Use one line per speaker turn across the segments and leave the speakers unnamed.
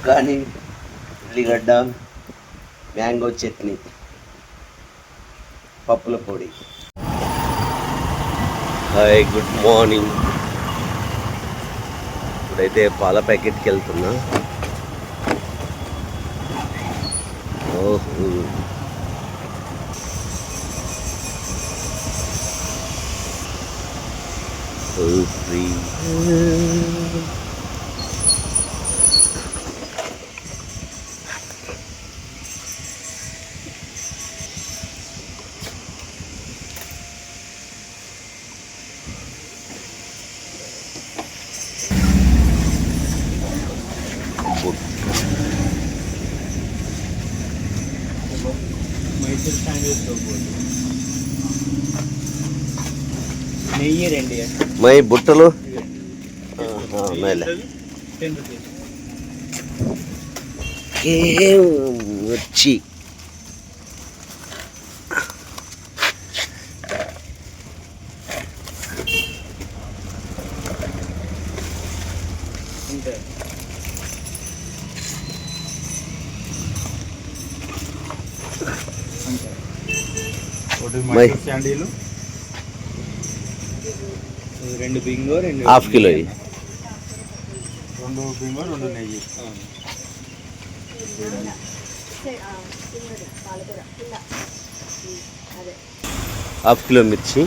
కానీ ఉల్లిగడ్డ, మ్యాంగో చట్నీ, పప్పుల పొడి. Hi, good morning. ఇప్పుడైతే పాల ప్యాకెట్కి వెళ్తున్నా. ఓహో, ఫ్రీ.
నెయ్యి 2
మై బుట్టలు వచ్చి
శాండీలు 2 బింగో, 2
హాఫ్ కిలో,
2 బింగో, 2 నెయ్యి.
హాఫ్ కిలో మిర్చి.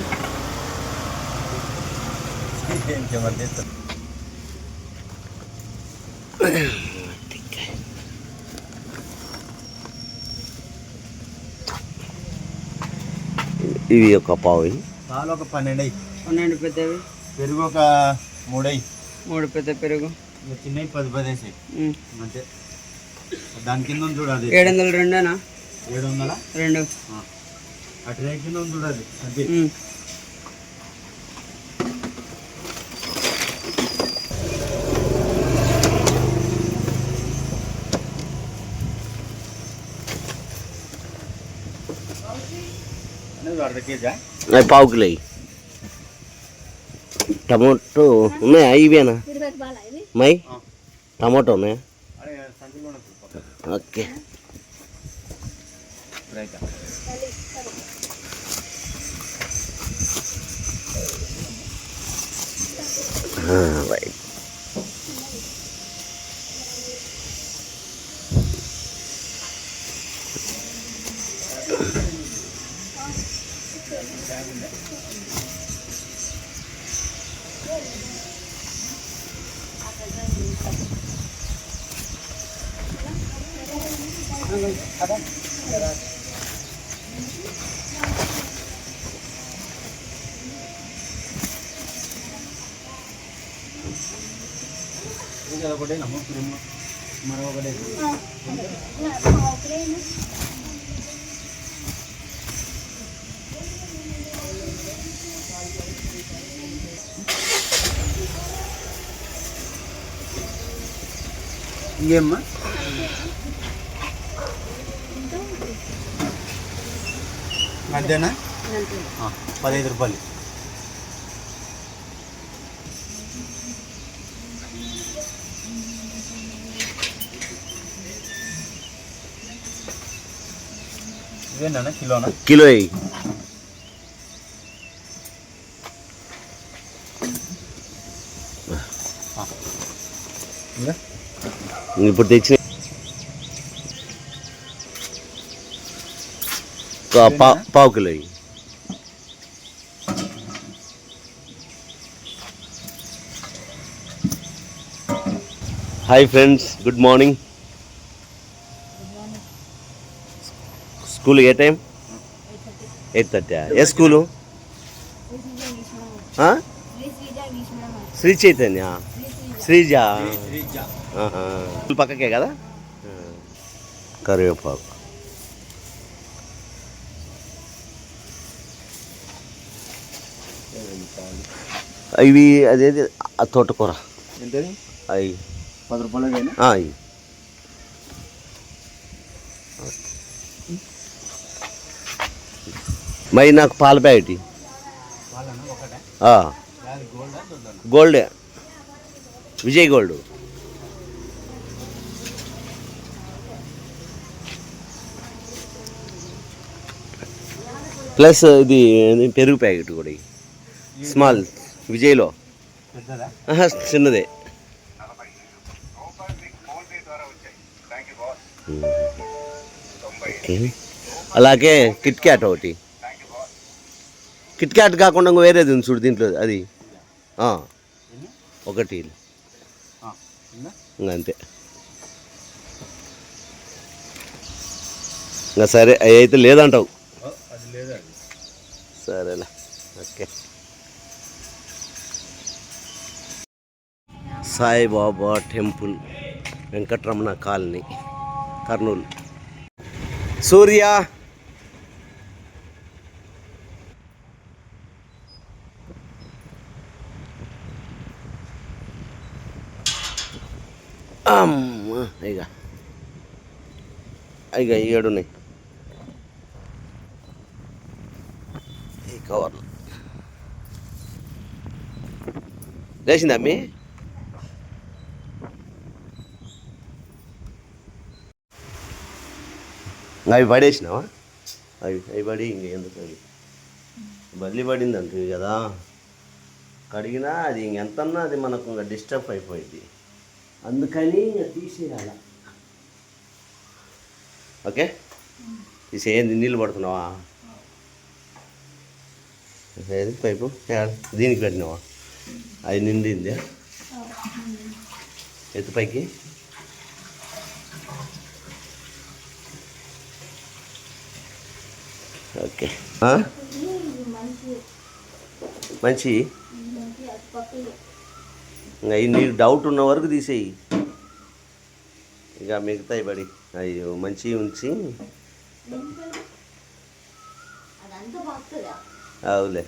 ఇవి ఒక పావు.
పాలు ఒక 12 పెద్దవి. పెరుగు ఒక 3 పెద్ద పెరుగు. చిన్నవి 10 వేసాయి అంతే. దాని కింద చూడాలి 702 702 ఆ ట్రే కింద చూడాలి అంతే.
పావు కిలో. టమాటో ఉన్నాయా? ఇవేనా మై? టమాటో ఉన్నాయా? ఓకే. రైట్.
ఇంకేమ్మా అంతేనా? 15 రూపాయలు. ఇదేనా కిలోనా?
కిలో. ఇప్పుడు తెచ్చిన పావు kilo. Hi friends, good morning. School ఏ టైం? 8:30. ఏ స్కూలు? శ్రీ చైతన్య. శ్రీజ స్కూల్ పక్కకే కదా. కరివేపాకు. ఇవి అదేది తోటకూర.
ఎంతది?
అవి
10 రూపాయలు.
అవి మరి నాకు పాల ప్యాకెట్. గోల్డే, విజయ్ గోల్డ్. ప్లస్ ఇది పెరుగు ప్యాకెట్ కూడా ఇయ్యి. స్మాల్ విజయ్లో
పెద్దదా?
చిన్నదే. ఓకే. అలాగే కిట్ క్యాట్ ఒకటి. కిట్ క్యాట్ కాకుండా ఇంకో వేరేది ఉంది చూడు దీంట్లో అది ఒకటి ఇంకా అంతే. ఇంకా సరే అవి అయితే లేదంటావు.
అది లేదా?
సరేలే. Okay. Saibaba temple, Venkataramana colony, Kurnool. Surya అమ్మా ఇక ఇక 7 ఉన్నాయి ఈ కవర్లు. లేచిందా అమ్మి? అవి పడేసినావా? అవి పడి ఇంకెందుకు అవి బల్లి పడింది అంటుంది కదా, కడిగినా అది ఇంకెంతన్నా అది మనకు ఇంకా డిస్టర్బ్ అయిపోయింది, అందుకని ఇంకా తీసేయాల. ఓకే తీసేయండి. నీళ్ళు పడుతున్నావా? ఏది పైపు దీనికి పెట్టినావా? అది నిండింది ఎత్తు పైకి. ఓకే మంచి ఇంకా నీకు డౌట్ ఉన్న వరకు తీసేయి, ఇక మిగతాయి పడి అయ్యో మంచి ఉంచి. అవులే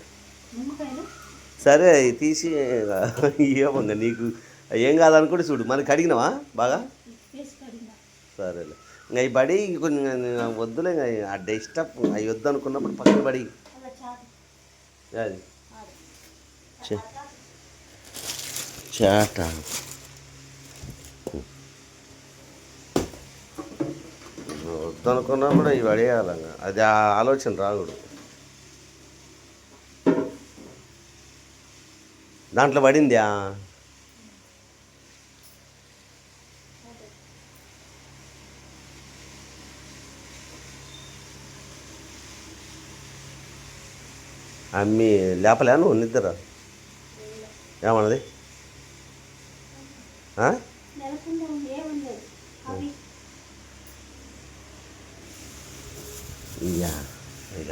సరే తీసి ఏమంగా నీకు ఏం కాదనుకుంటే చూడు. మనకి అడిగినావా బాగా? సరేలే ఇంకా అవి పడి కొంచెం వద్దులే, ఆ డిస్టర్బ్ అవి వద్దు అనుకున్నప్పుడు పక్కన పడి. అది చాట వద్దు అనుకున్నప్పుడు అవి పడేయాలి, అది ఆ ఆలోచన రాకూడదు. దాంట్లో పడిందా? అమ్మి లేపలే నువ్వు నిద్ర? ఏమన్నది? ఇయ్యా ఇక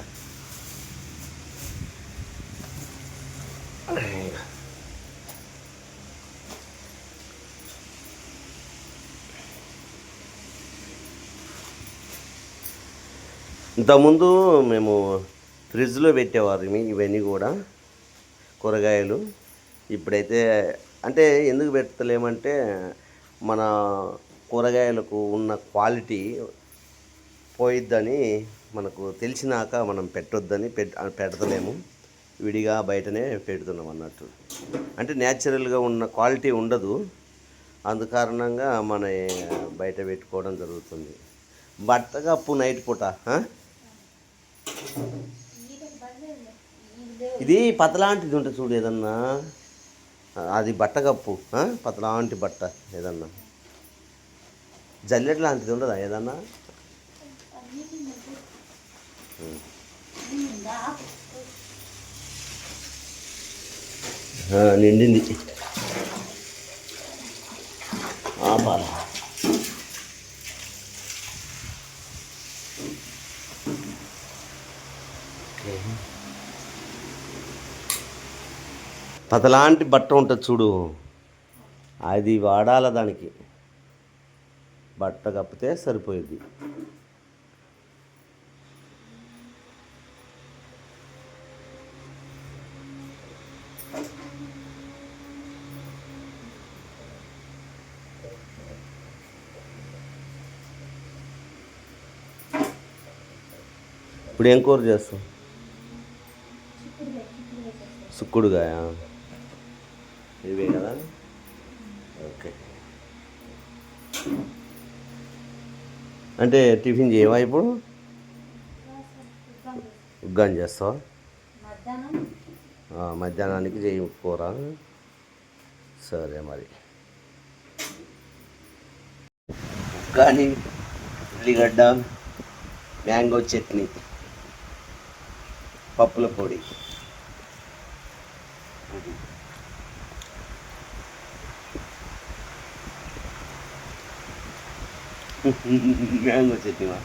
ఇంతకుముందు మేము ఫ్రిడ్జ్లో పెట్టేవారు ఇవన్నీ కూడా కూరగాయలు. ఇప్పుడైతే అంటే ఎందుకు పెట్టలేమంటే మన కూరగాయలకు ఉన్న క్వాలిటీ పోయిద్దని మనకు తెలిసినాక మనం పెట్టొద్దని పెడతలేము, విడిగా బయటనే పెడుతున్నాం అన్నట్టు. అంటే న్యాచురల్గా ఉన్న క్వాలిటీ ఉండదు, అందుకారణంగా మన బయట పెట్టుకోవడం జరుగుతుంది. బట్టకప్పు నైట్ పూట ఇది పతలాంటిది ఉంటుంది చూడు ఏదన్నా, అది బట్టకప్పు పతలాంటి బట్ట ఏదన్నా జల్లెట్ లాంటిది ఉండదా ఏదన్నా? నిండింది ఆపాల. పతలాంటి బట్ట ఉంటుంది చూడు, అది వాడాల దానికి. బట్ట కప్పితే సరిపోయింది. ఇప్పుడు ఏం కూర చేస్తాం? సుక్కుడుగాయ ఇవే కదా. ఓకే అంటే టిఫిన్ చేయవా ఇప్పుడు? ఉగ్గాని చేస్తావా? మధ్యాహ్నానికి చేయి కూర. సరే మరి. ఉగ్గాని, ఉల్లిగడ్డ, మ్యాంగో చట్నీ, పప్పుల పొడి. మ్యాంగో చట్నీవా?